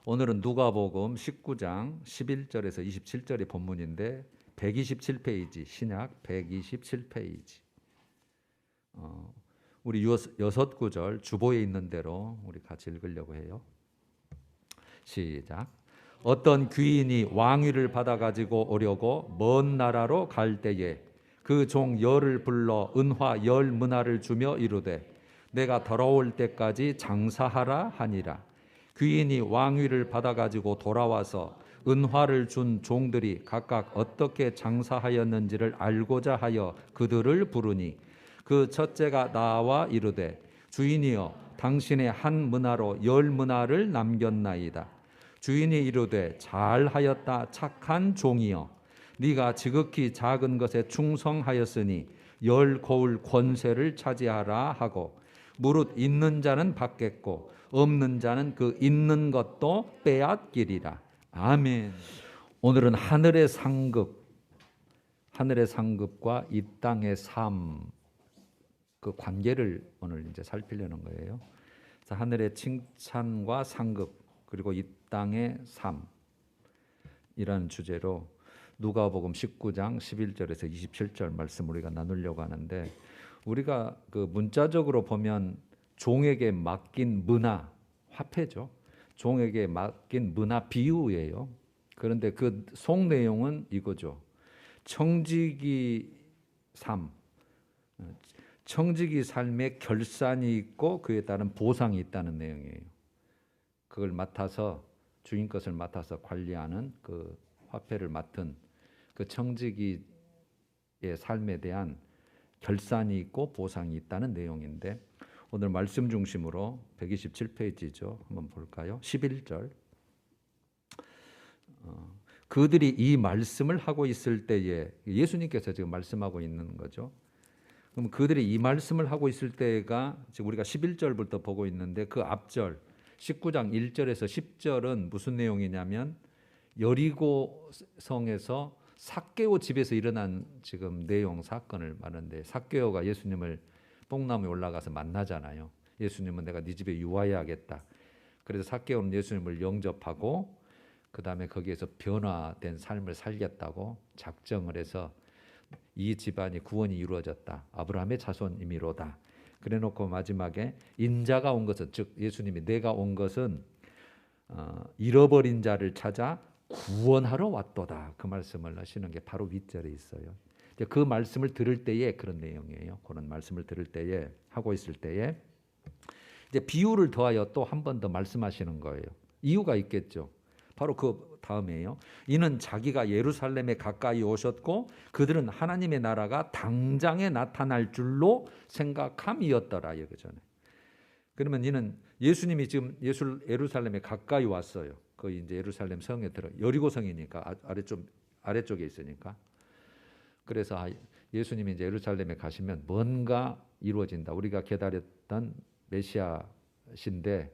오늘은 누가복음 19장 11절에서 27절이 본문인데 127페이지, 신약 127페이지. 우리 여섯 구절 주보에 있는 대로 우리 같이 읽으려고 해요. 시작. 어떤 귀인이 왕위를 받아가지고 오려고 먼 나라로 갈 때에 그 종 열을 불러 은화 10문화를 주며 이르되 내가 돌아올 때까지 장사하라 하니라. 귀인이 왕위를 받아가지고 돌아와서 은화를 준 종들이 각각 어떻게 장사하였는지를 알고자 하여 그들을 부르니 그 첫째가 나와 이르되 주인이여 당신의 한 문화로 10문화를 남겼나이다. 주인이 이르되 잘하였다 착한 종이여 네가 지극히 작은 것에 충성하였으니 10고을 권세를 차지하라 하고 무릇 있는 자는 받겠고 없는 자는 그 있는 것도 빼앗기리라. 아멘. 오늘은 하늘의 상급과 이 땅의 삶, 그 관계를 오늘 이제 살피려는 거예요. 그래서 하늘의 칭찬과 상급 그리고 이 땅의 삶이라는 주제로 누가복음 19장 11절에서 27절 말씀 우리가 나누려고 하는데, 우리가 그 문자적으로 보면 종에게 맡긴 문화, 화폐죠. 종에게 맡긴 문화 비유예요. 그런데 그 속 내용은 이거죠. 청지기 삶의 결산이 있고 그에 따른 보상이 있다는 내용이에요. 그걸 맡아서 주인 것을 맡아서 관리하는 그 화폐를 맡은 그 청지기의 삶에 대한 결산이 있고 보상이 있다는 내용인데, 오늘 말씀 중심으로 127페이지죠. 한번 볼까요? 11절. 그들이 이 말씀을 하고 있을 때에, 예수님께서 지금 말씀하고 있는 거죠. 그럼 그들이 이 말씀을 하고 있을 때가 지금 우리가 11절부터 보고 있는데, 그 앞절 19장 1절에서 10절은 무슨 내용이냐면 여리고 성에서 삭개오 집에서 일어난 지금 내용 사건을 말하는데, 삭개오가 예수님을 뽕나무에 올라가서 만나잖아요. 예수님은 내가 네 집에 유하여야겠다. 그래서 삭개오는 예수님을 영접하고 그 다음에 거기에서 변화된 삶을 살겠다고 작정을 해서 이 집안이 구원이 이루어졌다. 아브라함의 자손이미로다. 그래놓고 마지막에 인자가 온 것은, 즉 예수님이 내가 온 것은 잃어버린 자를 찾아 구원하러 왔도다. 그 말씀을 하시는 게 바로 윗절에 있어요. 그 말씀을 들을 때에 그런 내용이에요. 그런 말씀을 들을 때에, 하고 있을 때에 이제 비유를 더하여 또 한 번 더 말씀하시는 거예요. 이유가 있겠죠. 바로 그 다음이에요. 이는 자기가 예루살렘에 가까이 오셨고 그들은 하나님의 나라가 당장에 나타날 줄로 생각함이었더라. 여기 전에. 그러면 이는 예수님이 지금 예루살렘에 가까이 왔어요. 거의 이제 예루살렘 성에 들어, 여리고 성이니까 아래쪽에 있으니까. 그래서 예수님이 이제 예루살렘에 가시면 뭔가 이루어진다. 우리가 기다렸던 메시아신데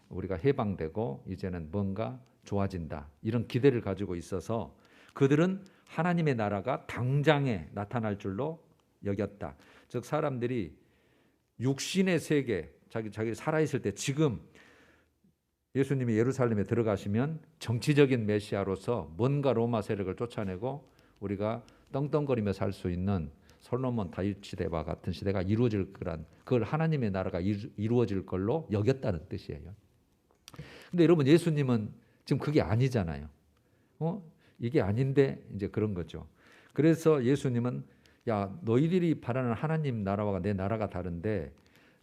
우리가 해방되고 이제는 뭔가 좋아진다. 이런 기대를 가지고 있어서 그들은 하나님의 나라가 당장에 나타날 줄로 여겼다. 즉 사람들이 육신의 세계, 자기 살아있을 때, 지금 예수님이 예루살렘에 들어가시면 정치적인 메시아로서 뭔가 로마 세력을 쫓아내고 우리가 떵떵거리며 살 수 있는 솔로몬 다윗 시대와 같은 시대가 이루어질 거란, 그걸 하나님의 나라가 이루어질 걸로 여겼다는 뜻이에요. 근데 여러분, 예수님은 지금 그게 아니잖아요. 이게 아닌데 이제 그런 거죠. 그래서 예수님은 야, 너희들이 바라는 하나님 나라와 내 나라가 다른데,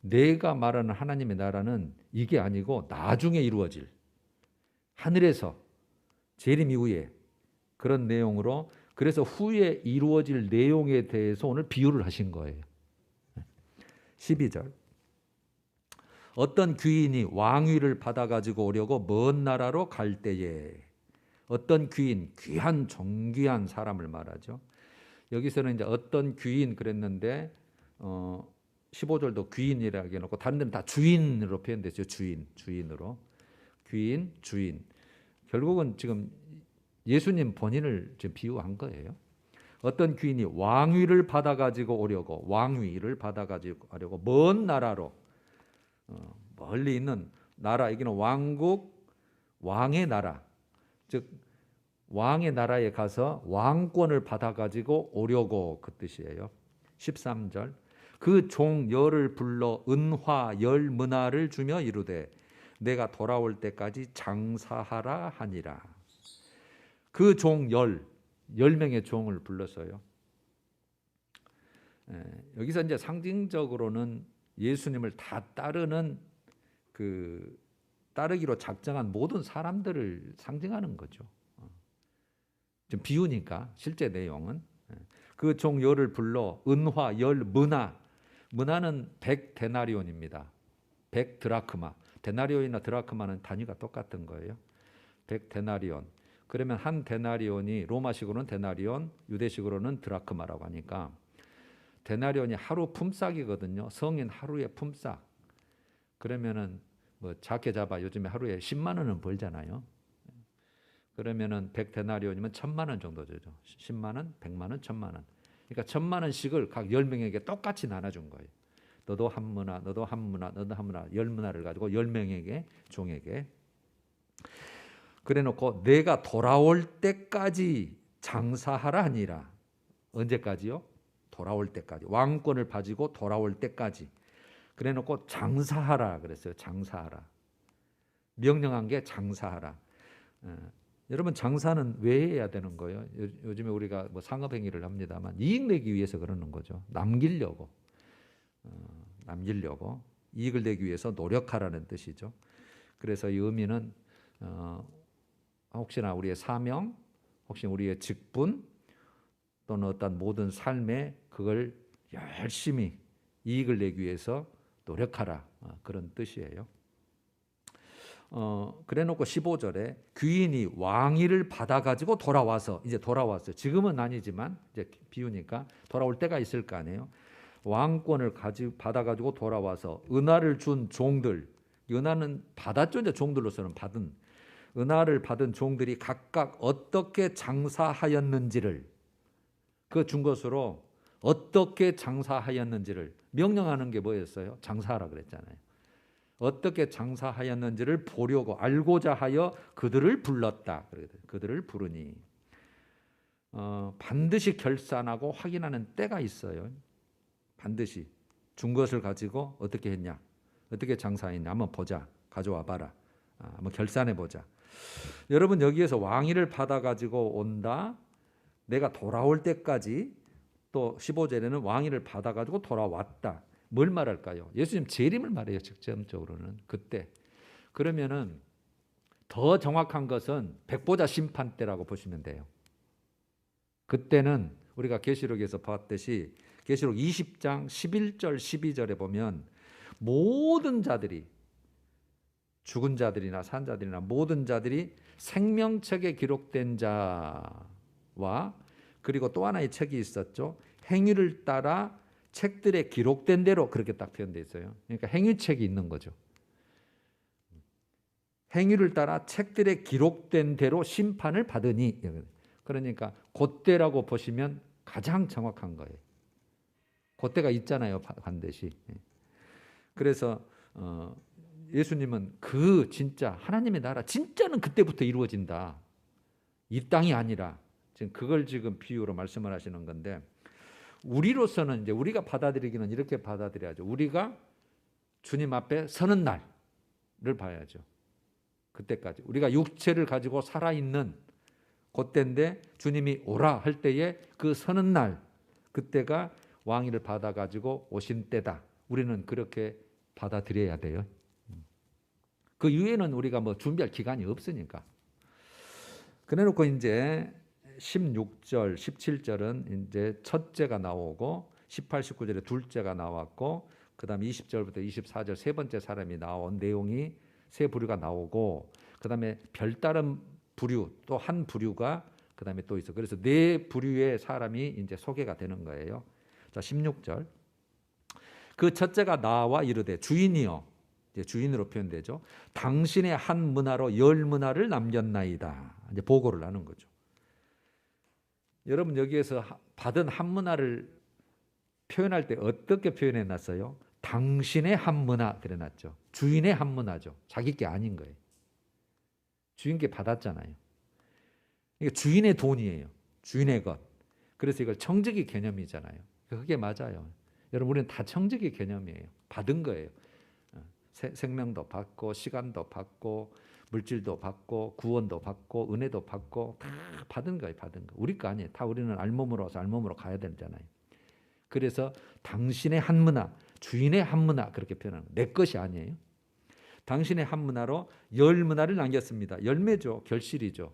내가 말하는 하나님의 나라는 이게 아니고 나중에 이루어질, 하늘에서 재림 이후에 그런 내용으로, 그래서 후에 이루어질 내용에 대해서 오늘 비유를 하신 거예요. 12절. 어떤 귀인이 왕위를 받아가지고 오려고 먼 나라로 갈 때에, 어떤 귀인, 귀한 존귀한 사람을 말하죠. 여기서는 이제 어떤 귀인 그랬는데 15절도 귀인이라고 해놓고 다른 데는 다 주인으로 표현됐죠. 주인으로. 귀인, 주인. 결국은 지금 예수님 본인을 지금 비유한 거예요. 어떤 귀인이 왕위를 받아가지고 오려고, 왕위를 받아가지고 오려고 먼 나라로, 멀리 있는 나라, 여기는 왕국, 왕의 나라, 즉 왕의 나라에 가서 왕권을 받아가지고 오려고 그 뜻이에요. 13절 그 종 열을 불러 은화 열문화를 주며 이르되 내가 돌아올 때까지 장사하라 하니라. 그 종 10명의 종을 불렀어요. 여기서 이제 상징적으로는 예수님을 다 따르는 그 따르기로 작정한 모든 사람들을 상징하는 거죠. 좀 비유니까 실제 내용은 그 종 열을 불러 은화 열 문화는 100데나리온입니다. 100드라크마. 데나리온이나 드라크마는 단위가 똑같은 거예요. 100데나리온. 그러면 한 데나리온이 로마식으로는 데나리온, 유대식으로는 드라크마라고 하니까 데나리온이 하루 품삯이거든요. 성인 하루의 품삯. 그러면은 뭐 작게 잡아 요즘에 하루에 10만 원은 벌잖아요. 그러면은 100데나리온이면 1,000만 원 정도 되죠. 10만 원, 100만 원, 1,000만 원. 그러니까 1,000만 원씩을 각 10명에게 똑같이 나눠준 거예요. 너도 한 문화, 너도 한 문화, 너도 한 문화, 10문화를 가지고 10명에게 종에게 그래놓고 내가 돌아올 때까지 장사하라 하니라. 언제까지요? 돌아올 때까지. 왕권을 가지고 돌아올 때까지. 그래놓고 장사하라 그랬어요. 장사하라. 명령한 게 장사하라. 여러분 장사는 왜 해야 되는 거예요? 요즘에 우리가 뭐 상업행위를 합니다만 이익 내기 위해서 그러는 거죠. 남기려고 이익을 내기 위해서 노력하라는 뜻이죠. 그래서 이 의미는 혹시나 우리의 사명, 혹시 우리의 직분 또는 어떤 모든 삶에 그걸 열심히 이익을 내기 위해서 노력하라 그런 뜻이에요. 그래놓고 15절에 귀인이 왕위를 받아가지고 돌아와서 이제 돌아왔어요. 지금은 아니지만 이제 비우니까 돌아올 때가 있을 거 아니에요. 왕권을 받아가지고 돌아와서 은화를 준 종들, 은화는 받았죠. 이제 종들로서는 받은 은화를 받은 종들이 각각 어떻게 장사하였는지를 그 준 것으로 어떻게 장사하였는지를 명령하는 게 뭐였어요? 장사하라 그랬잖아요. 어떻게 장사하였는지를 보려고 알고자 하여 그들을 불렀다. 그들을 부르니 반드시 결산하고 확인하는 때가 있어요. 반드시 준 것을 가지고 어떻게 했냐, 어떻게 장사했냐 한번 보자. 가져와 봐라. 한번 결산해 보자. 여러분 여기에서 왕위를 받아가지고 온다. 내가 돌아올 때까지 또 15절에는 왕위를 받아가지고 돌아왔다. 뭘 말할까요? 예수님 재림을 말해요. 직접적으로는 그때. 그러면은 더 정확한 것은 백보자 심판 때라고 보시면 돼요. 그때는 우리가 계시록에서 봤듯이 계시록 20장 11절 12절에 보면 모든 자들이 죽은 자들이나 산 자들이나 모든 자들이 생명책에 기록된 자와 그리고 또 하나의 책이 있었죠. 행위를 따라 책들에 기록된 대로 그렇게 딱 표현되어 있어요. 그러니까 행위책이 있는 거죠. 행위를 따라 책들에 기록된 대로 심판을 받으니 그러니까 그때라고 보시면 가장 정확한 거예요. 그때가 있잖아요. 반드시. 그래서 예수님은 그 진짜 하나님의 나라 진짜는 그때부터 이루어진다. 이 땅이 아니라 지금 그걸 지금 비유로 말씀을 하시는 건데 우리로서는 이제 우리가 받아들이기는 이렇게 받아들여야죠. 우리가 주님 앞에 서는 날을 봐야죠. 그때까지 우리가 육체를 가지고 살아있는 그때인데 주님이 오라 할 때에 그 서는 날 그때가 왕위를 받아가지고 오신 때다. 우리는 그렇게 받아들여야 돼요. 그 이후에는 우리가 뭐 준비할 기간이 없으니까. 그래놓고 이제 16절, 17절은 이제 첫째가 나오고 18, 19절에 둘째가 나왔고 그다음 20절부터 24절 세 번째 사람이 나온 내용이 세 부류가 나오고 그다음에 별다른 부류 또 한 부류가 그다음에 또 있어. 그래서 네 부류의 사람이 이제 소개가 되는 거예요. 자, 16절. 그 첫째가 나와 이르되 주인이여 이제 주인으로 표현되죠. 당신의 한 문화로 10문화를 남겼나이다. 이제 보고를 하는 거죠. 여러분 여기에서 받은 한 문화를 표현할 때 어떻게 표현해 놨어요? 당신의 한 문화 그래 놨죠. 주인의 한 문화죠. 자기 게 아닌 거예요. 주인께 받았잖아요. 이게 주인의 돈이에요. 주인의 것. 그래서 이걸 청지기 개념이잖아요. 그게 맞아요. 여러분 우리는 다 청지기 개념이에요. 받은 거예요. 생명도 받고 시간도 받고 물질도 받고 구원도 받고 은혜도 받고 다 받은 거예요. 받은 거. 우리 거 아니에요. 다 우리는 알몸으로 와서 알몸으로 가야 되잖아요. 그래서 당신의 한문화, 주인의 한문화 그렇게 표현하는 거예요. 내 것이 아니에요. 당신의 한문화로 열문화를 남겼습니다. 열매죠. 결실이죠.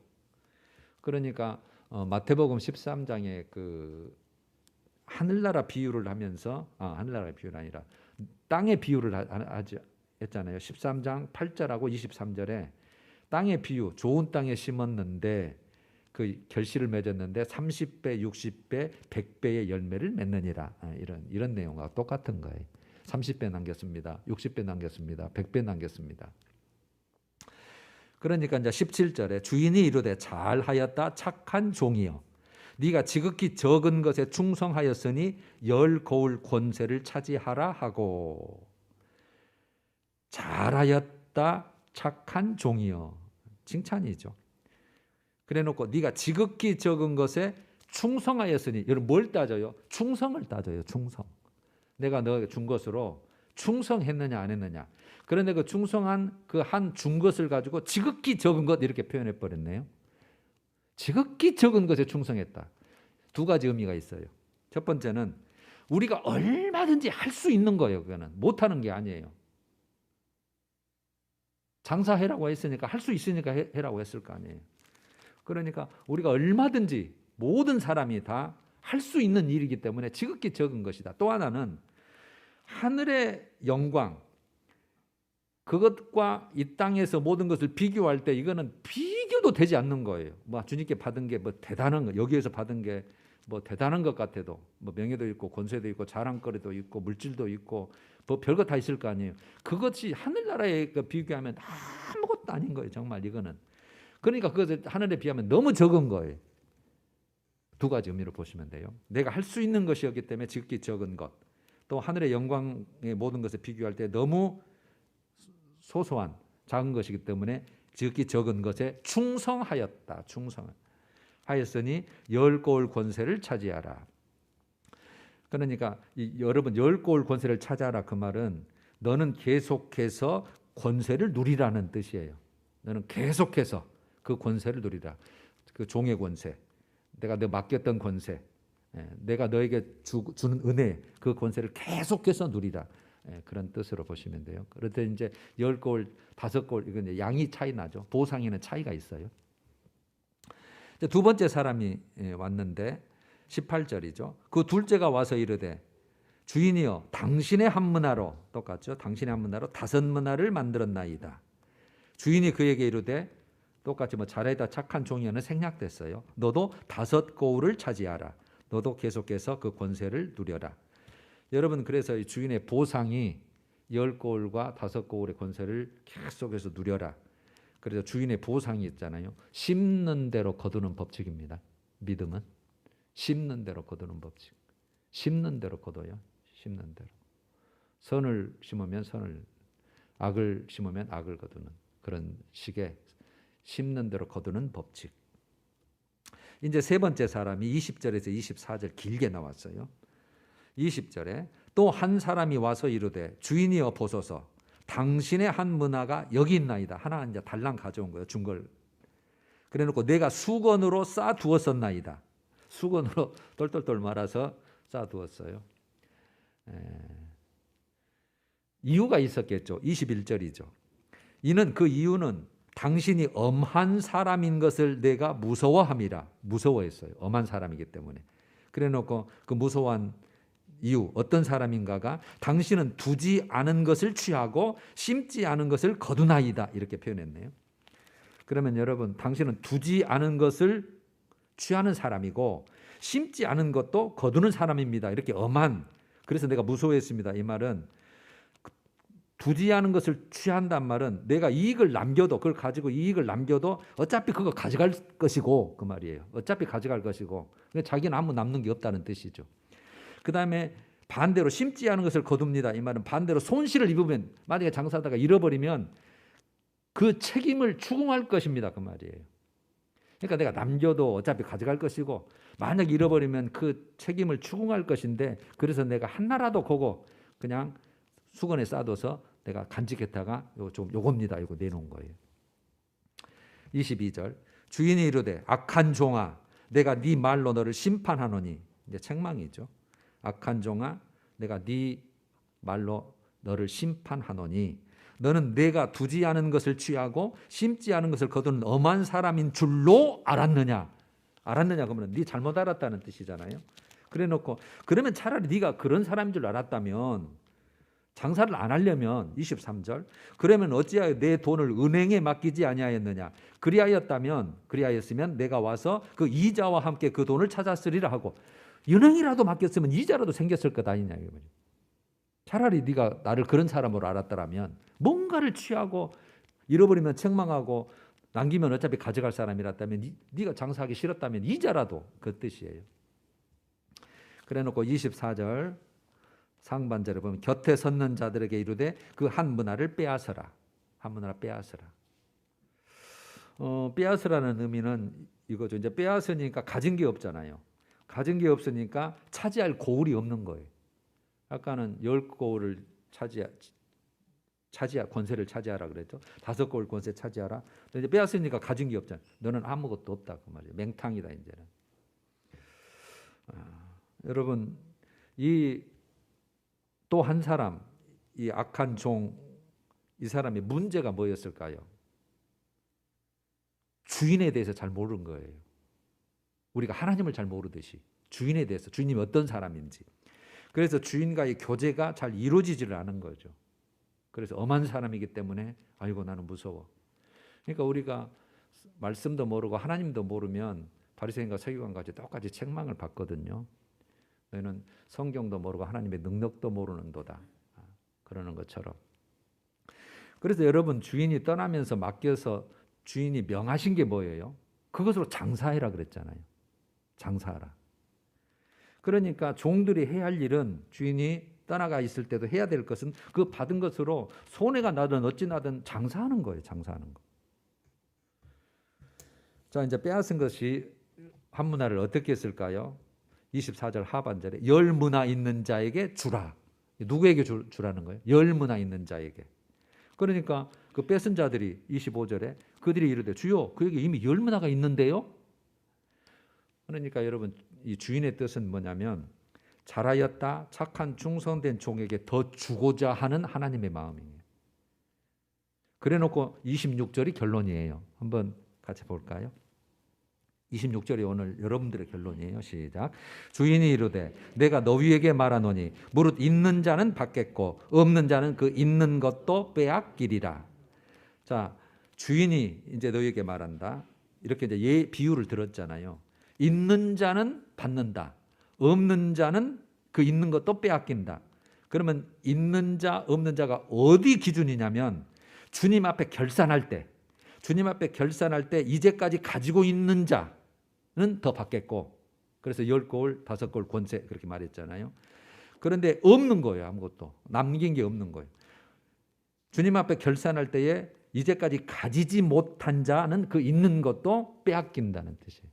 그러니까 마태복음 13장에 그 하늘나라 비유를 하면서 하늘나라 비유가 아니라 땅의 비유를 하지 했잖아요. 13장 8절하고 23절에 땅의 비유, 좋은 땅에 심었는데 그 결실을 맺었는데 30배, 60배, 100배의 열매를 맺느니라. 이런 내용과 똑같은 거예요. 30배 남겼습니다. 60배 남겼습니다. 100배 남겼습니다. 그러니까 이제 17절에 주인이 이르되 잘하였다 착한 종이여 네가 지극히 적은 것에 충성하였으니 열 고을 권세를 차지하라 하고 잘하였다 착한 종이여 칭찬이죠. 그래놓고 네가 지극히 적은 것에 충성하였으니 여러분 뭘 따져요? 충성을 따져요. 충성. 내가 너에게 준 것으로 충성했느냐 안 했느냐. 그런데 그 충성한 그 한 준 것을 가지고 지극히 적은 것 이렇게 표현해 버렸네요. 지극히 적은 것에 충성했다. 두 가지 의미가 있어요. 첫 번째는 우리가 얼마든지 할 수 있는 거예요. 그거는 못하는 게 아니에요. 장사해라고 했으니까 할 수 있으니까 해라고 했을 거 아니에요. 그러니까 우리가 얼마든지 모든 사람이 다 할 수 있는 일이기 때문에 지극히 적은 것이다. 또 하나는 하늘의 영광 그것과 이 땅에서 모든 것을 비교할 때 이거는 비교도 되지 않는 거예요. 뭐 주님께 받은 게 뭐 대단한 거 여기에서 받은 게 뭐 대단한 것 같아도 뭐 명예도 있고 권세도 있고 자랑거리도 있고 물질도 있고 뭐 별거 다 있을 거 아니에요. 그것이 하늘나라에 비교하면 아무것도 아닌 거예요. 정말 이거는. 그러니까 그것을 하늘에 비하면 너무 적은 거예요. 두 가지 의미로 보시면 돼요. 내가 할 수 있는 것이었기 때문에 지극히 적은 것. 또 하늘의 영광의 모든 것에 비교할 때 너무 소소한 작은 것이기 때문에 지극히 적은 것에 충성하였다. 충성하였으니 열 고을 권세를 차지하라. 그러니까 여러분 열 고을 권세를 차지하라 그 말은 너는 계속해서 권세를 누리라는 뜻이에요. 너는 계속해서 그 권세를 누리라. 그 종의 권세, 내가 너 맡겼던 권세, 내가 너에게 주는 은혜, 그 권세를 계속해서 누리라. 그런 뜻으로 보시면 돼요. 그런데 이제 10고을, 5고을 이건 양이 차이 나죠. 보상에는 차이가 있어요. 두 번째 사람이 왔는데 18절이죠. 그 둘째가 와서 이르되 주인이여 당신의 한 문화로 똑같죠. 당신의 한 문화로 5문화를 만들었나이다. 주인이 그에게 이르되 똑같이 뭐 잘했다 착한 종이여는 생략됐어요. 너도 5고을을 차지하라. 너도 계속해서 그 권세를 누려라. 여러분 그래서 이 주인의 보상이 10고을과 5고을의 권세를 계속해서 누려라. 그래서 주인의 보상이 있잖아요. 심는 대로 거두는 법칙입니다. 믿음은 심는 대로 거두는 법칙. 심는 대로 거둬요. 심는 대로. 선을 심으면 선을, 악을 심으면 악을 거두는 그런 식의 심는 대로 거두는 법칙. 이제 세 번째 사람이 20절에서 24절 길게 나왔어요. 20절에 또 한 사람이 와서 이르되 주인이여 보소서 당신의 한 문화가 여기 있나이다. 하나 이제 달랑 가져온 거예요. 준 걸. 그래놓고 내가 수건으로 쌓아두었었나이다. 수건으로 똘똘똘 말아서 쌓아두었어요. 이유가 있었겠죠. 21절이죠. 이는 그 이유는 당신이 엄한 사람인 것을 내가 무서워함이라. 무서워했어요. 엄한 사람이기 때문에. 그래놓고 그 무서워한 이유 어떤 사람인가가 당신은 두지 않은 것을 취하고 심지 않은 것을 거두나이다. 이렇게 표현했네요. 그러면 여러분 당신은 두지 않은 것을 취하는 사람이고 심지 않은 것도 거두는 사람입니다. 이렇게 엄한. 그래서 내가 무서워했습니다. 이 말은 두지 않은 것을 취한단 말은 내가 이익을 남겨도 그걸 가지고 이익을 남겨도 어차피 그거 가져갈 것이고 그 말이에요. 어차피 가져갈 것이고 자기는 아무 남는 게 없다는 뜻이죠. 그 다음에 반대로 심지 않은 것을 거둡니다. 이 말은 반대로 손실을 입으면 만약에 장사하다가 잃어버리면 그 책임을 추궁할 것입니다. 그 말이에요. 그러니까 내가 남겨도 어차피 가져갈 것이고 만약 잃어버리면 그 책임을 추궁할 것인데 그래서 내가 하나라도 그거 그냥 수건에 싸둬서 내가 간직했다가 요겁니다. 이거 내놓은 거예요. 22절 주인이 이르되 악한 종아 내가 네 말로 너를 심판하노니 이제 책망이죠. 악한 종아 내가 네 말로 너를 심판하노니 너는 내가 두지 않은 것을 취하고 심지 않은 것을 거두는 엄한 사람인 줄로 알았느냐. 알았느냐 그러면 네 잘못 알았다는 뜻이잖아요. 그래 놓고 그러면 차라리 네가 그런 사람인 줄 알았다면 장사를 안 하려면 23절 그러면 어찌하여 내 돈을 은행에 맡기지 아니하였느냐. 그리하였으면 내가 와서 그 이자와 함께 그 돈을 찾았으리라 하고 은행이라도 맡겼으면 이자라도 생겼을 것 아니냐. 차라리 네가 나를 그런 사람으로 알았더라면 뭔가를 취하고 잃어버리면 책망하고 남기면 어차피 가져갈 사람이랐다면 네가 장사하기 싫었다면 이자라도 그 뜻이에요. 그래놓고 24절 상반절에 보면 곁에 섰는 자들에게 이르되 그 한 문화를 빼앗으라. 한 문화를 빼앗으라. 빼앗으라는 의미는 이거죠. 이제 빼앗으니까 가진 게 없잖아요. 가진 게 없으니까 차지할 고울이 없는 거예요. 아까는 10고울을 권세를 차지하라 그랬죠. 5고울 권세 차지하라. 근데 이제 빼앗으니까 가진 게 없잖아요. 너는 아무것도 없다 그 말이에요. 맹탕이다 이제는. 여러분 이 또 한 사람 이 악한 종 이 사람의 문제가 뭐였을까요? 주인에 대해서 잘 모르는 거예요. 우리가 하나님을 잘 모르듯이 주인에 대해서 주인이 어떤 사람인지 그래서 주인과의 교제가 잘 이루어지지를 않은 거죠. 그래서 엄한 사람이기 때문에 아이고 나는 무서워. 그러니까 우리가 말씀도 모르고 하나님도 모르면 바리새인과 서기관같이 똑같이 책망을 받거든요. 너희는 성경도 모르고 하나님의 능력도 모르는도다. 그러는 것처럼. 그래서 여러분 주인이 떠나면서 맡겨서 주인이 명하신 게 뭐예요? 그것으로 장사해라 그랬잖아요. 장사하라. 그러니까 종들이 해야 할 일은 주인이 떠나가 있을 때도 해야 될 것은 그 받은 것으로 손해가 나든 어찌 나든 장사하는 거예요. 장사하는 거. 자 이제 빼앗은 것이 한 문화를 어떻게 했을까요? 24절 하반절에 10문화 있는 자에게 주라. 누구에게 주라는 거예요? 10문화 있는 자에게. 그러니까 그 뺏은 자들이 25절에 그들이 이르되 주여 그에게 이미 10문화가 있는데요. 그러니까 여러분 이 주인의 뜻은 뭐냐면 잘하였다 착한 충성된 종에게 더 주고자 하는 하나님의 마음이에요. 그래놓고 26절이 결론이에요. 한번 같이 볼까요? 26절이 오늘 여러분들의 결론이에요. 시작. 주인이 이르되 내가 너희에게 말하노니 무릇 있는 자는 받겠고 없는 자는 그 있는 것도 빼앗기리라. 자, 주인이 이제 너희에게 말한다. 이렇게 이제 비유를 들었잖아요. 있는 자는 받는다. 없는 자는 그 있는 것도 빼앗긴다. 그러면 있는 자, 없는 자가 어디 기준이냐면 주님 앞에 결산할 때 이제까지 가지고 있는 자는 더 받겠고 그래서 10고울, 5고울 권세 그렇게 말했잖아요. 그런데 없는 거예요. 아무것도. 남긴 게 없는 거예요. 주님 앞에 결산할 때에 이제까지 가지지 못한 자는 그 있는 것도 빼앗긴다는 뜻이에요.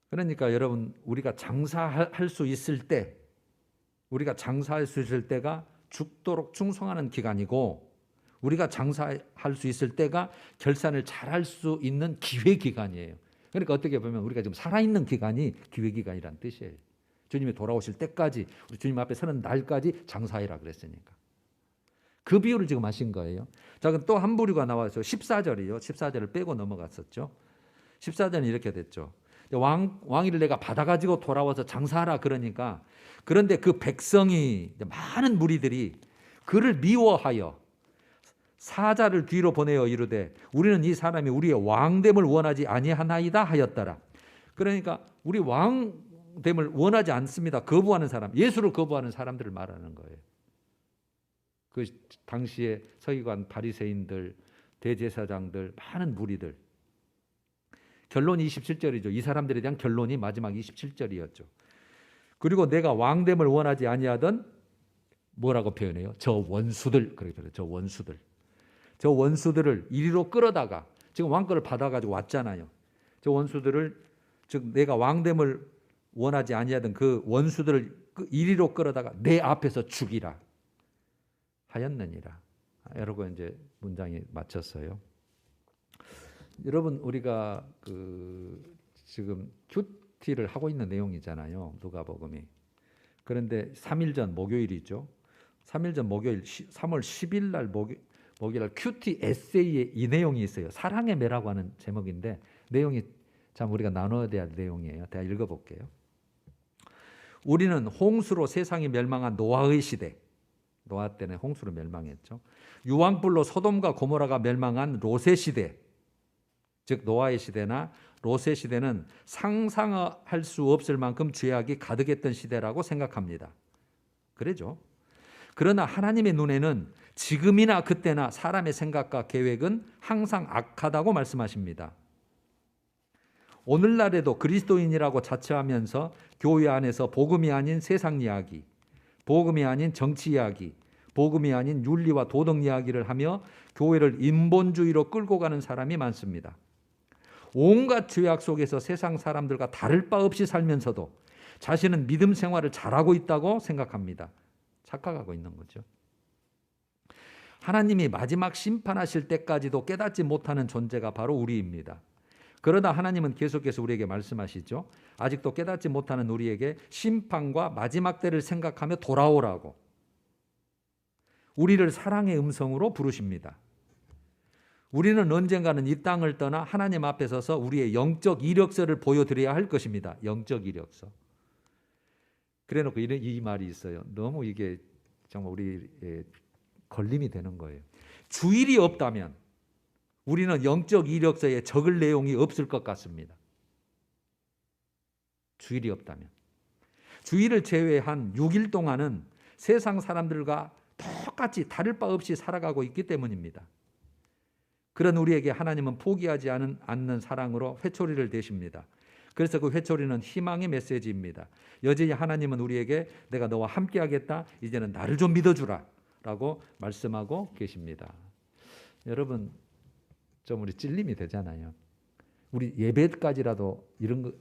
그러니까 여러분 우리가 장사할 수 있을 때가 죽도록 충성하는 기간이고 우리가 장사할 수 있을 때가 결산을 잘할 수 있는 기회 기간이에요. 그러니까 어떻게 보면 우리가 지금 살아있는 기간이 기회 기간이란 뜻이에요. 주님이 돌아오실 때까지 우리 주님 앞에 서는 날까지 장사해라 그랬으니까. 그 비유를 지금 하신 거예요. 자, 그럼 또 한 부류가 나와서 14절이요. 14절을 빼고 넘어갔었죠. 14절은 이렇게 됐죠. 왕위를 내가 받아가지고 돌아와서 장사하라 그러니까 그런데 그 백성이 많은 무리들이 그를 미워하여 사자를 뒤로 보내어 이르되 우리는 이 사람이 우리의 왕됨을 원하지 아니하나이다 하였더라. 그러니까 우리 왕됨을 원하지 않습니다. 거부하는 사람, 예수를 거부하는 사람들을 말하는 거예요. 그 당시에 서기관 바리새인들, 대제사장들, 많은 무리들. 결론이 27절이죠. 이 사람들에 대한 결론이 마지막 27절이었죠. 그리고 내가 왕됨을 원하지 아니하던 뭐라고 표현해요? 저 원수들. 그렇게 표현해요. 저 원수들. 저 원수들을 이리로 끌어다가 지금 왕권을 받아가지고 왔잖아요. 저 원수들을, 즉 내가 왕됨을 원하지 아니하던 그 원수들을 이리로 끌어다가 내 앞에서 죽이라 하였느니라. 이러고 이제 문장이 마쳤어요. 여러분, 우리가 지금 큐티를 하고 있는 내용이잖아요. 누가복음이. 그런데 3일 전 목요일이죠. 3일 전 목요일 3월 10일 날 목요일 날 큐티 에세이에 이 내용이 있어요. 사랑의 매라고 하는 제목인데 내용이 참 우리가 나눠야 될 내용이에요. 제가 읽어볼게요. 우리는 홍수로 세상이 멸망한 노아의 시대, 노아 때는 홍수로 멸망했죠. 유황불로 소돔과 고모라가 멸망한 롯의 시대, 즉 노아의 시대나 롯의 시대는 상상할 수 없을 만큼 죄악이 가득했던 시대라고 생각합니다. 그러죠. 그러나 하나님의 눈에는 지금이나 그때나 사람의 생각과 계획은 항상 악하다고 말씀하십니다. 오늘날에도 그리스도인이라고 자처하면서 교회 안에서 복음이 아닌 세상 이야기, 복음이 아닌 정치 이야기, 복음이 아닌 윤리와 도덕 이야기를 하며 교회를 인본주의로 끌고 가는 사람이 많습니다. 온갖 죄악 속에서 세상 사람들과 다를 바 없이 살면서도 자신은 믿음 생활을 잘하고 있다고 생각합니다. 착각하고 있는 거죠. 하나님이 마지막 심판하실 때까지도 깨닫지 못하는 존재가 바로 우리입니다. 그러나 하나님은 계속해서 우리에게 말씀하시죠. 아직도 깨닫지 못하는 우리에게 심판과 마지막 때를 생각하며 돌아오라고 우리를 사랑의 음성으로 부르십니다. 우리는 언젠가는 이 땅을 떠나 하나님 앞에 서서 우리의 영적 이력서를 보여드려야 할 것입니다. 영적 이력서. 그래놓고 이 말이 있어요. 너무 이게 정말 우리의 걸림이 되는 거예요. 주일이 없다면 우리는 영적 이력서에 적을 내용이 없을 것 같습니다. 주일이 없다면. 주일을 제외한 6일 동안은 세상 사람들과 똑같이 다를 바 없이 살아가고 있기 때문입니다. 그런 우리에게 하나님은 포기하지 않는 사랑으로 회초리를 대십니다. 그래서 그 회초리는 희망의 메시지입니다. 여전히 하나님은 우리에게 내가 너와 함께하겠다. 이제는 나를 좀 믿어주라 라고 말씀하고 계십니다. 여러분, 좀 우리 찔림이 되잖아요. 우리 예배까지라도 이런 거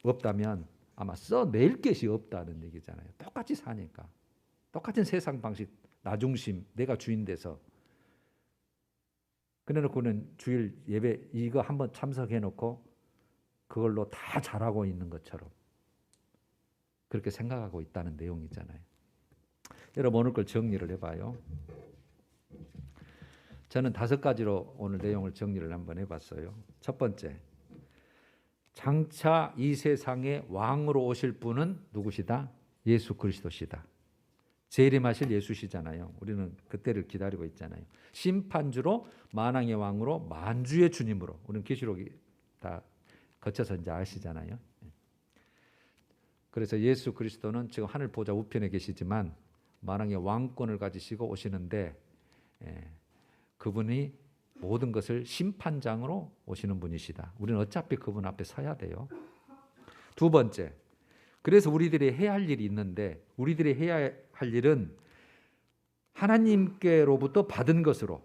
없다면 아마 써낼 것이 없다는 얘기잖아요. 똑같이 사니까. 똑같은 세상 방식, 나 중심, 내가 주인 돼서. 그래놓고는 주일 예배 이거 한번 참석해놓고 그걸로 다 잘하고 있는 것처럼 그렇게 생각하고 있다는 내용이잖아요. 여러분, 오늘 걸 정리를 해봐요. 저는 5가지로 오늘 내용을 정리를 한번 해봤어요. 첫 번째, 장차 이 세상의 왕으로 오실 분은 누구시다? 예수 그리스도시다. 재림하실 예수시잖아요. 우리는 그때를 기다리고 있잖아요. 심판주로 만왕의 왕으로 만주의 주님으로. 우리는 계시록이 다 거쳐서 이제 아시잖아요. 그래서 예수 그리스도는 지금 하늘 보좌 우편에 계시지만 만왕의 왕권을 가지시고 오시는데 그분이 모든 것을 심판장으로 오시는 분이시다. 우리는 어차피 그분 앞에 서야 돼요. 두 번째, 그래서 우리들이 해야 할 일이 있는데 우리들이 해야 할 일은 하나님께로부터 받은 것으로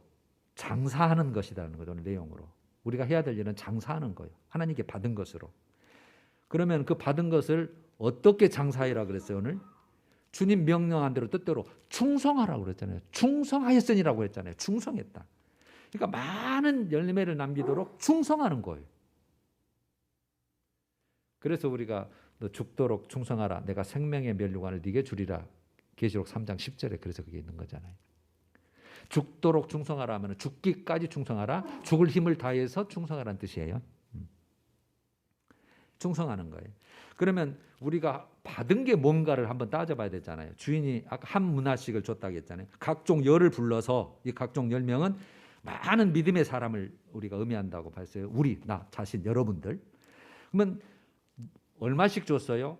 장사하는 것이라는 거죠. 내용으로. 우리가 해야 될 일은 장사하는 거예요. 하나님께 받은 것으로. 그러면 그 받은 것을 어떻게 장사하라 그랬어요, 오늘? 주님 명령한 대로 뜻대로 충성하라고 그랬잖아요. 충성하였으니라고 했잖아요. 충성했다. 그러니까 많은 열매를 남기도록 충성하는 거예요. 그래서 우리가 너 죽도록 충성하라. 내가 생명의 면류관을 네게 주리라. 계시록 3장 10절에 그래서 그게 있는 거잖아요. 죽도록 충성하라 하면 죽기까지 충성하라. 죽을 힘을 다해서 충성하라는 뜻이에요. 충성하는 거예요. 그러면 우리가 받은 게 뭔가를 한번 따져봐야 되잖아요. 주인이 아까 한 문화씩을 줬다고 했잖아요. 각종 열을 불러서 이 각종 열명은 많은 믿음의 사람을 우리가 의미한다고 봤어요. 우리, 나 자신, 여러분들. 그러면 얼마씩 줬어요?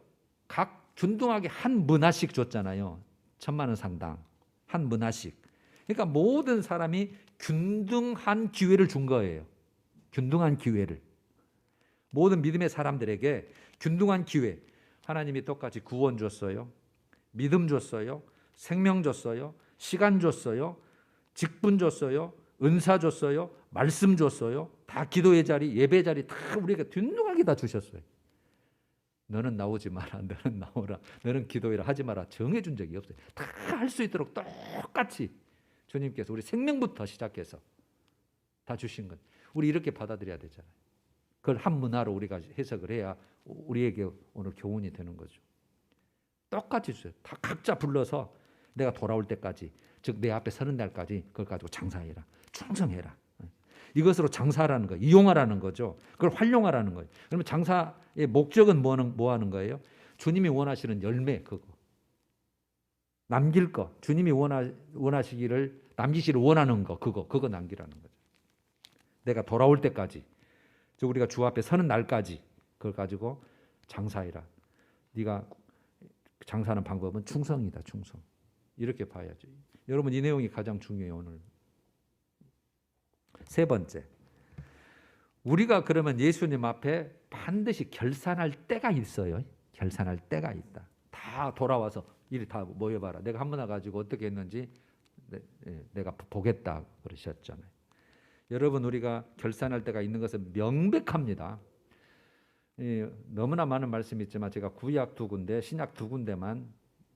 각 균등하게 한 문화씩 줬잖아요. 1,000,000원 상당 한 문화씩. 그러니까 모든 사람이 균등한 기회를 준 거예요. 균등한 기회를. 모든 믿음의 사람들에게 균등한 기회. 하나님이 똑같이 구원 줬어요. 믿음 줬어요. 생명 줬어요. 시간 줬어요. 직분 줬어요. 은사 줬어요. 말씀 줬어요. 다 기도의 자리, 예배 자리 다 우리에게 균등하게 다 주셨어요. 너는 나오지 마라. 너는 나오라. 너는 기도해라. 하지 마라. 정해준 적이 없어요. 다 할 수 있도록 똑같이 주님께서 우리 생명부터 시작해서 다 주신 것. 우리 이렇게 받아들여야 되잖아요. 그걸 한 문화로 우리가 해석을 해야 우리에게 오늘 교훈이 되는 거죠. 똑같이 주세요. 다 각자 불러서 내가 돌아올 때까지, 즉 내 앞에 서는 날까지 그걸 가지고 장사해라. 충성해라. 이것으로 장사하라는 거, 이용하라는 거죠. 그걸 활용하라는 거예요. 그러면 장사의 목적은 뭐 하는 거예요? 주님이 원하시는 열매, 그거. 남길 거, 주님이 원하시기를, 남기시를 원하는 거, 그거 남기라는 거죠. 내가 돌아올 때까지, 즉 우리가 주 앞에 서는 날까지 그걸 가지고 장사해라. 네가 장사하는 방법은 충성이다, 충성. 이렇게 봐야죠. 여러분, 이 내용이 가장 중요해요, 오늘. 세 번째, 우리가 그러면 예수님 앞에 반드시 결산할 때가 있어요. 결산할 때가 있다. 다 돌아와서 이리 다 모여봐라. 내가 한 문화 가지고 어떻게 했는지 내가 보겠다 그러셨잖아요. 여러분, 우리가 결산할 때가 있는 것은 명백합니다. 너무나 많은 말씀이 있지만 제가 구약 2군데, 신약 2군데만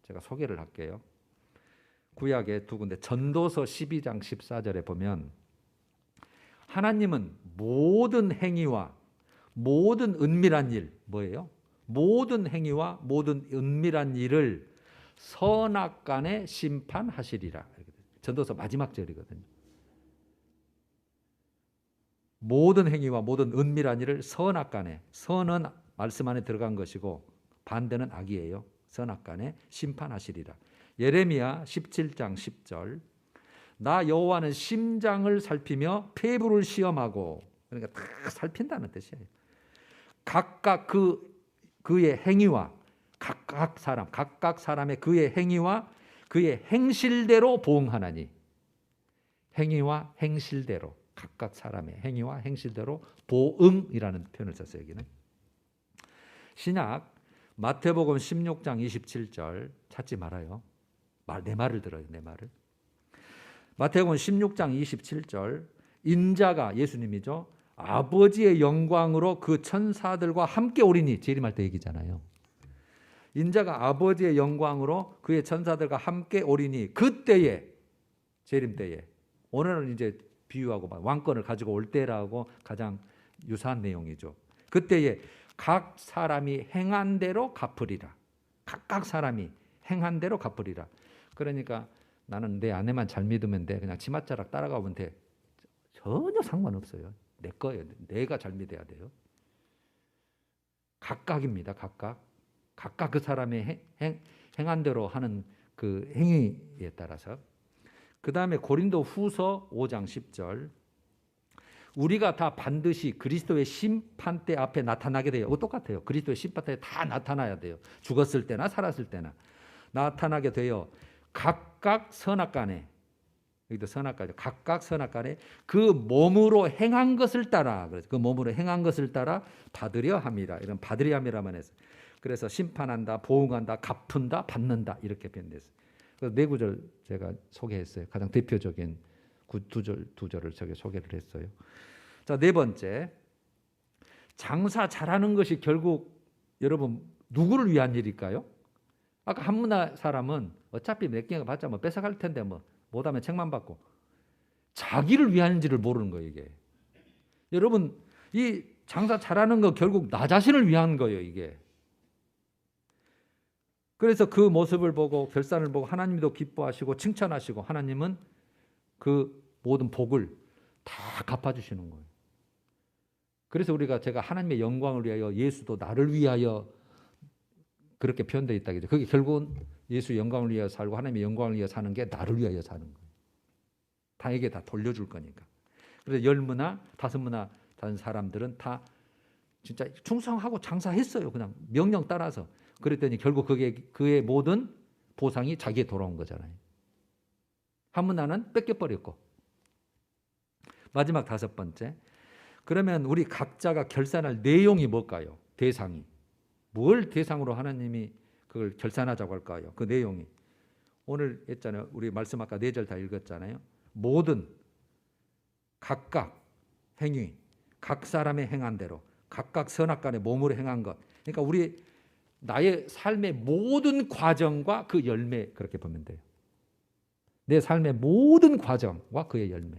제가 소개를 할게요. 구약의 2군데, 전도서 12장 14절에 보면 하나님은 모든 행위와 모든 은밀한 일, 뭐예요? 모든 행위와 모든 은밀한 일을 선악간에 심판하시리라. 전도서 마지막 절이거든요. 모든 행위와 모든 은밀한 일을 선악간에, 선은 말씀 안에 들어간 것이고 반대는 악이에요. 선악간에 심판하시리라. 예레미야 17장 10절, 나 여호와는 심장을 살피며 폐부를 시험하고, 그러니까 다 살핀다는 뜻이에요. 각각 그의 행위와 각각 사람의 그의 행위와 그의 행실대로 보응하나니, 행위와 행실대로, 각각 사람의 행위와 행실대로 보응이라는 표현을 썼어요. 여기는 신약 마태복음 16장 27절 찾지 말아요. 내 말을 들어요. 내 말을. 마태복음 16장 27절, 인자가, 예수님이죠, 아버지의 영광으로 그 천사들과 함께 오리니, 재림할 때 얘기잖아요. 인자가 아버지의 영광으로 그의 천사들과 함께 오리니, 그때에, 재림 때에, 오늘은 이제 비유하고 왕권을 가지고 올 때라고 가장 유사한 내용이죠. 그때에 각 사람이 행한 대로 갚으리라. 각각 사람이 행한 대로 갚으리라. 그러니까 나는 내 아내만 잘 믿으면 돼. 그냥 치맛자락 따라가면 돼. 전혀 상관없어요. 내 거예요. 내가 잘 믿어야 돼요. 각각입니다. 각각 그 사람의 행한 대로 하는 그 행위에 따라서. 그 다음에 고린도 후서 5장 10절, 우리가 다 반드시 그리스도의 심판대 앞에 나타나게 돼요. 똑같아요. 그리스도의 심판대에 다 나타나야 돼요. 죽었을 때나 살았을 때나 나타나게 돼요. 각각 선악간에, 여기도 선악간에, 각각 선악간에 그 몸으로 행한 것을 따라, 그래서 그 몸으로 행한 것을 따라 받으려 함이라. 이런 받으려 함이라만 해서, 그래서 심판한다, 보응한다, 갚은다, 받는다, 이렇게 표현됐어요. 그래서 네 구절 제가 소개했어요. 가장 대표적인 두 절을 저게 소개를 했어요. 자, 네 번째, 장사 잘하는 것이 결국 여러분 누구를 위한 일일까요? 아까 한문화 사람은 어차피 몇 개가 받자 뭐 뺏어갈 텐데 뭐 못하면 책만 받고, 자기를 위한지를 모르는 거예요. 이게 여러분, 이 장사 잘하는 거 결국 나 자신을 위한 거예요. 이게. 그래서 그 모습을 보고 결산을 보고 하나님도 기뻐하시고 칭찬하시고, 하나님은 그 모든 복을 다 갚아주시는 거예요. 그래서 제가 하나님의 영광을 위하여, 예수도 나를 위하여 그렇게 표현되어 있다겠죠. 그게 결국은 예수 영광을 위하여 살고 하나님의 영광을 위하여 사는 게 나를 위하여 사는 거예요. 다에게 다 돌려줄 거니까. 그래서 10문화, 5문화 다른 사람들은 다 진짜 충성하고 장사했어요. 그냥 명령 따라서. 그랬더니 결국 그의 모든 보상이 자기에 돌아온 거잖아요. 한 문화는 뺏겨버렸고. 마지막 5번째, 그러면 우리 각자가 결산할 내용이 뭘까요? 대상이. 뭘 대상으로 하나님이 그걸 결산하자고 할까요? 그 내용이 오늘 했잖아요. 우리 말씀 아까 4절 다 읽었잖아요. 모든 각각 행위, 각 사람의 행한 대로 각각 선악간에 몸으로 행한 것. 그러니까 우리 나의 삶의 모든 과정과 그 열매, 그렇게 보면 돼요. 내 삶의 모든 과정과 그의 열매.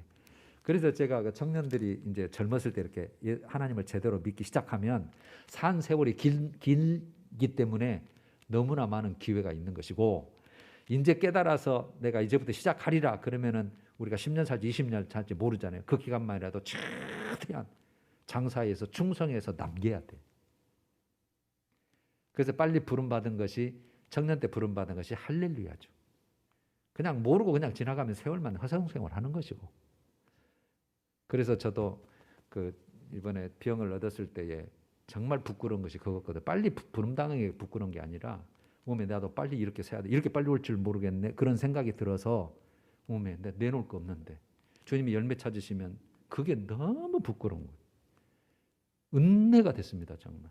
그래서 제가 그 청년들이 이제 젊었을 때 이렇게 하나님을 제대로 믿기 시작하면 산 세월이 길기 때문에 너무나 많은 기회가 있는 것이고, 이제 깨달아서 내가 이제부터 시작하리라 그러면은 우리가 10년 살지 20년 살지 모르잖아요. 그 기간만이라도 최대한 장사해서 충성해서 남겨야 돼. 그래서 빨리 부름받은 것이, 청년 때 부름받은 것이 할렐루야죠. 그냥 모르고 그냥 지나가면 세월만 허송세월 하는 것이고. 그래서 저도 그 이번에 병을 얻었을 때에 정말 부끄러운 것이 그거거든. 빨리 부름당한 게 부끄러운 게 아니라 몸에 나도 빨리 이렇게 세야 돼. 이렇게 빨리 올 줄 모르겠네. 그런 생각이 들어서 몸에 내놓을 거 없는데 주님이 열매 찾으시면 그게 너무 부끄러운 거예요. 은혜가 됐습니다. 정말.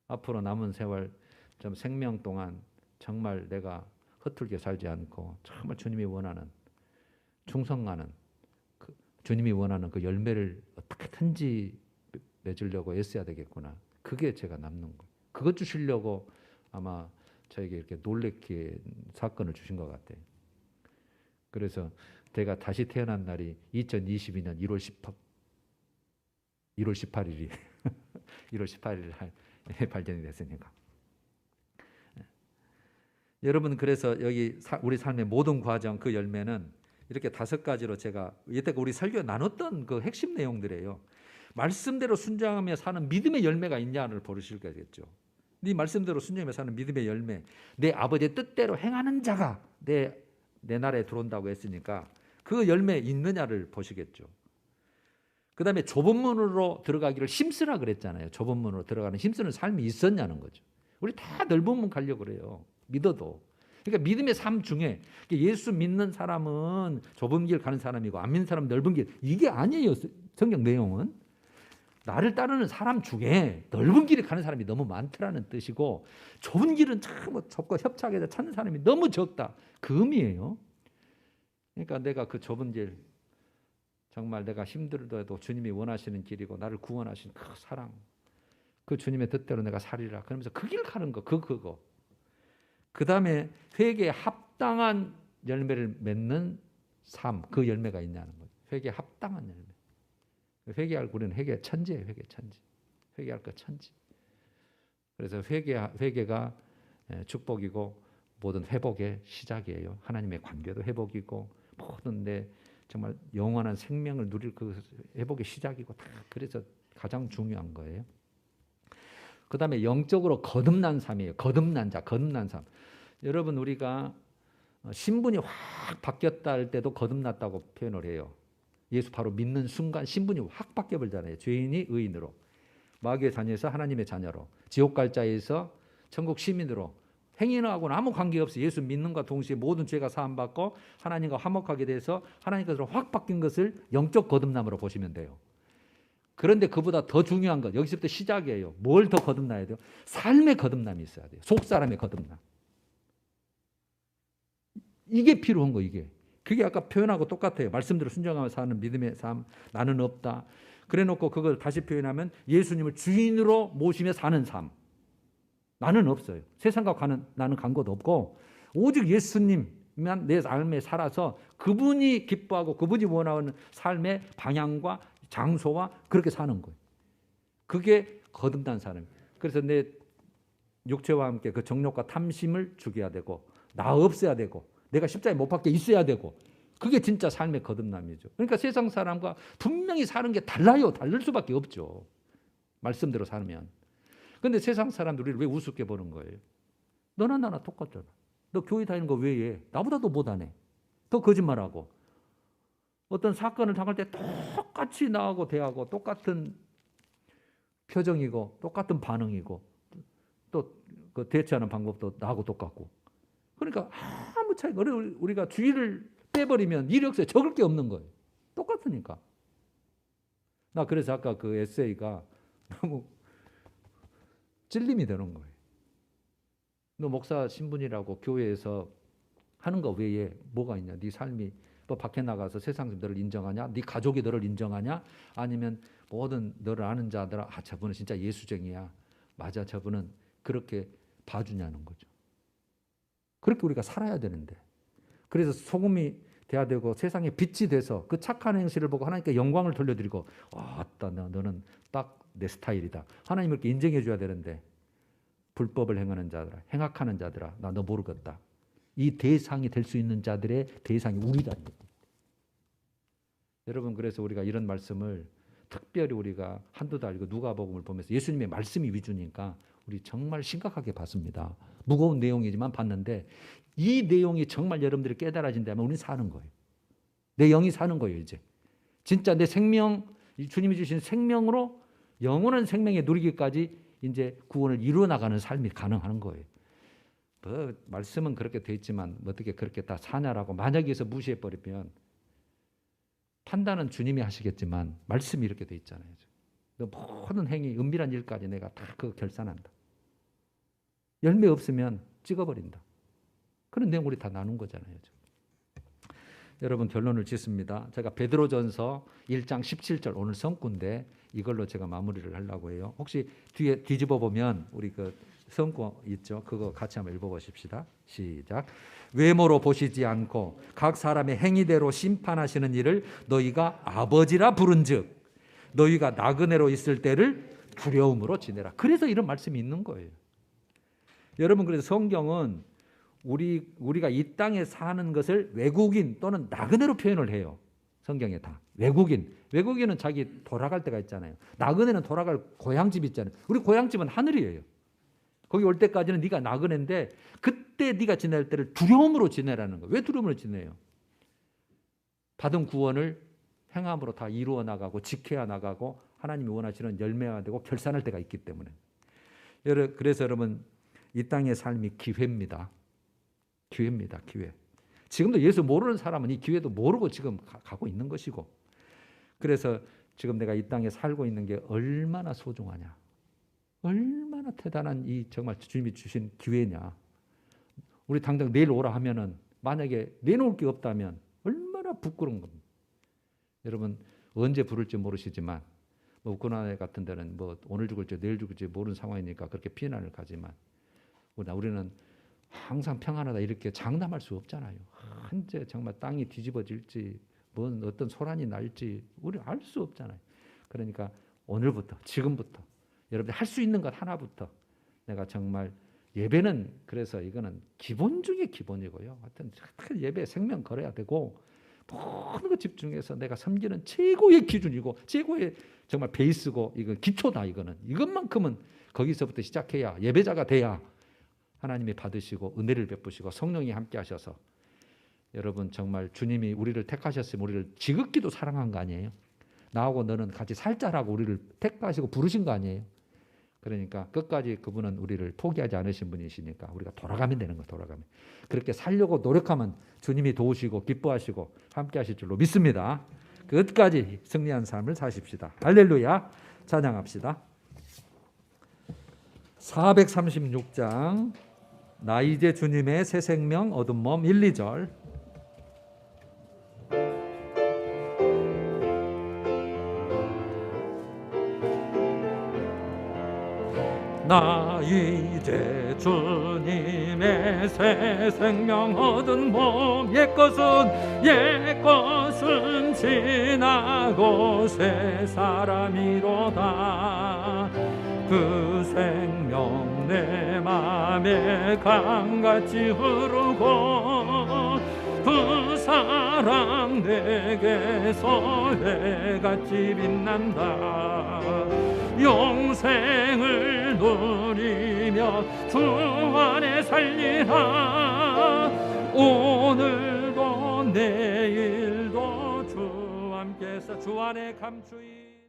앞으로 남은 세월 좀 생명 동안 정말 내가 허툴게 살지 않고 정말 주님이 원하는 충성하는 주님이 원하는 그 열매를 어떻게든지 맺으려고 애써야 되겠구나. 그게 제가 남는 거예요. 그것 주시려고 아마 저에게 이렇게 놀랍게 사건을 주신 것 같아요. 그래서 제가 다시 태어난 날이 2022년 1월 18일이 1월 18일 발견이 됐으니까. 여러분, 그래서 여기 우리 삶의 모든 과정, 그 열매는 이렇게 5가지로 제가 이때까 우리 설교에 나눴던 그 핵심 내용들이에요. 말씀대로 순종하며 사는 믿음의 열매가 있냐를 보실 거겠죠. 네 말씀대로 순종하며 사는 믿음의 열매, 내 아버지의 뜻대로 행하는 자가 내 나라에 들어온다고 했으니까 그 열매 있느냐를 보시겠죠. 그 다음에 좁은 문으로 들어가기를 힘쓰라 그랬잖아요. 좁은 문으로 들어가는 힘쓰는 삶이 있었냐는 거죠. 우리 다 넓은 문 가려고 그래요. 믿어도. 그러니까 믿음의 삶 중에 예수 믿는 사람은 좁은 길 가는 사람이고 안 믿는 사람은 넓은 길, 이게 아니에요. 성경 내용은. 나를 따르는 사람 중에 넓은 길을 가는 사람이 너무 많다라는 뜻이고, 좁은 길은 참 좁고 협착해서 찾는 사람이 너무 적다, 그 의미예요. 그러니까 내가 그 좁은 길, 정말 내가 힘들더라도 주님이 원하시는 길이고 나를 구원하신 그 사랑, 그 주님의 뜻대로 내가 살리라 그러면서 그 길 가는 거, 그거. 그 다음에 회개에 합당한 열매를 맺는 삶, 그 열매가 있냐는 거죠. 회개에 합당한 열매. 회개할 우리는 회개 천지예요. 회개 천지. 회개할 것 천지. 그래서 회개가 축복이고 모든 회복의 시작이에요. 하나님의 관계도 회복이고 모든 내 정말 영원한 생명을 누릴 그 회복의 시작이고, 다 그래서 가장 중요한 거예요. 그 다음에 영적으로 거듭난 삶이에요. 거듭난 삶. 여러분, 우리가 신분이 확 바뀌었다 할 때도 거듭났다고 표현을 해요. 예수 바로 믿는 순간 신분이 확 바뀌어버리잖아요. 죄인이 의인으로, 마귀의 자녀에서 하나님의 자녀로, 지옥 갈 자에서 천국 시민으로, 행위하고는 아무 관계없이 예수 믿는과 동시에 모든 죄가 사함받고 하나님과 화목하게 돼서 하나님 것으로 확 바뀐 것을 영적 거듭남으로 보시면 돼요. 그런데 그보다 더 중요한 것, 여기서부터 시작이에요. 뭘 더 거듭나야 돼요? 삶의 거듭남이 있어야 돼요. 속사람의 거듭남. 이게 필요한 거, 이게. 그게 아까 표현하고 똑같아요. 말씀대로 순종하며 사는 믿음의 삶, 나는 없다. 그래 놓고 그걸 다시 표현하면 예수님을 주인으로 모시며 사는 삶. 나는 없어요. 세상과 나는 간 곳 없고 오직 예수님만 내 삶에 살아서 그분이 기뻐하고 그분이 원하는 삶의 방향과 장소와 그렇게 사는 거예요. 그게 거듭난 사람이에요. 그래서 내 육체와 함께 그 정욕과 탐심을 죽여야 되고, 나 없어야 되고, 내가 십자가에 못 박혀 있어야 되고, 그게 진짜 삶의 거듭남이죠. 그러니까 세상 사람과 분명히 사는 게 달라요. 다를 수밖에 없죠. 말씀대로 살면. 그런데 세상 사람들이 우리를 왜 우습게 보는 거예요? 너나 나나 똑같잖아. 너 교회 다니는 거 왜 해? 나보다도 못하네. 더 거짓말하고. 어떤 사건을 당할 때 똑같이 나하고 대하고 똑같은 표정이고 똑같은 반응이고 또 그 대처하는 방법도 나하고 똑같고. 그러니까 아무 차이가, 우리가 주의를 빼버리면 이력서에 적을 게 없는 거예요. 똑같으니까. 나 그래서 아까 그 에세이가 너무 찔림이 되는 거예요. 너 목사 신분이라고 교회에서 하는 거 외에 뭐가 있냐? 네 삶이 뭐 밖에 나가서 세상 너를 인정하냐? 네 가족이 너를 인정하냐? 아니면 모든 너를 아는 자들아, 저분은 진짜 예수쟁이야. 맞아, 저분은 그렇게 봐주냐는 거죠. 그렇게 우리가 살아야 되는데. 그래서 소금이 돼야 되고 세상에 빛이 돼서 그 착한 행실을 보고 하나님께 영광을 돌려드리고, 너는 딱 내 스타일이다. 하나님 이렇게 인정해 줘야 되는데, 불법을 행하는 자들아, 행악하는 자들아, 나 너 모르겠다. 이 대상이 될 수 있는 자들의 대상이 우리다. 여러분, 그래서 우리가 이런 말씀을 특별히 우리가 한두 달 이거 누가복음을 보면서 예수님의 말씀이 위주니까 우리 정말 심각하게 봤습니다. 무거운 내용이지만 봤는데 이 내용이 정말 여러분들이 깨달아진다면 우리는 사는 거예요. 내 영이 사는 거예요. 이제 진짜 내 생명, 주님이 주신 생명으로 영원한 생명에 누리기까지 이제 구원을 이루어 나가는 삶이 가능한 거예요. 뭐 말씀은 그렇게 돼 있지만 어떻게 그렇게 다 사냐라고 만약에 해서 무시해 버리면, 판단은 주님이 하시겠지만 말씀이 이렇게 돼 있잖아요. 모든 행위, 은밀한 일까지 내가 다 그 결산한다. 열매 없으면 찍어버린다. 그런 내용 우리 다 나눈 거잖아요. 여러분, 결론을 짓습니다. 제가 베드로전서 1장 17절 오늘 성구인데 이걸로 제가 마무리를 하려고 해요. 혹시 뒤에 뒤집어 보면 우리 그 성구 있죠? 그거 같이 한번 읽어보십시다. 시작. 외모로 보시지 않고 각 사람의 행위대로 심판하시는 이를 너희가 아버지라 부른즉 너희가 나그네로 있을 때를 두려움으로 지내라. 그래서 이런 말씀이 있는 거예요. 여러분, 그래서 성경은 우리가 이 땅에 사는 것을 외국인 또는 나그네로 표현을 해요. 성경에 다. 외국인은 자기 돌아갈 때가 있잖아요. 나그네는 돌아갈 고향집 있잖아요. 우리 고향집은 하늘이에요. 거기 올 때까지는 네가 나그네인데 그때 네가 지낼 때를 두려움으로 지내라는 거예요. 왜 두려움으로 지내요? 받은 구원을 행함으로 다 이루어 나가고 지켜야 나가고 하나님이 원하시는 열매가 되고 결산할 때가 있기 때문에. 그래서 여러분, 이 땅의 삶이 기회입니다. 기회입니다. 기회. 지금도 예수 모르는 사람은 이 기회도 모르고 지금 가고 있는 것이고, 그래서 지금 내가 이 땅에 살고 있는 게 얼마나 소중하냐, 얼마나 대단한 이 정말 주님이 주신 기회냐. 우리 당장 내일 오라 하면은 만약에 내놓을 게 없다면 얼마나 부끄러운 겁니다. 여러분, 언제 부를지 모르시지만 우크라이나 같은 데는 뭐 오늘 죽을지 내일 죽을지 모르는 상황이니까 그렇게 피난을 가지만 우리는 항상 평안하다 이렇게 장담할 수 없잖아요. 언제 정말 땅이 뒤집어질지 뭔 어떤 소란이 날지 우리 알 수 없잖아요. 그러니까 오늘부터 지금부터 여러분들 할 수 있는 것 하나부터 내가 정말 예배는 그래서 이거는 기본 중에 기본이고요. 하여튼 예배 생명 걸어야 되고 모든 것 집중해서 내가 섬기는 최고의 기준이고 최고의 정말 베이스고 이건 기초다. 이것만큼은 거기서부터 시작해야 예배자가 돼야 하나님이 받으시고 은혜를 베푸시고 성령이 함께 하셔서 여러분 정말 주님이 우리를 택하셨으면 우리를 지극히도 사랑한 거 아니에요? 나하고 너는 같이 살자라고 우리를 택하시고 부르신 거 아니에요? 그러니까 끝까지 그분은 우리를 포기하지 않으신 분이시니까 우리가 돌아가면 되는 거예요. 돌아가면. 그렇게 살려고 노력하면 주님이 도우시고 기뻐하시고 함께 하실 줄로 믿습니다. 끝까지 승리한 삶을 사십시다. 할렐루야. 찬양합시다. 436장 나 이제 주님의 새 생명 얻은 몸 1, 2절. 나 이제 주님의 새 생명 얻은 몸 옛것은 지나고 새 사람이로다. 그 생명 내 맘에 강같이 흐르고 그 사랑 내게서 해같이 빛난다. 영생을 누리며 주 안에 살리라. 오늘도 내일도 주 함께서 주 안에 감추이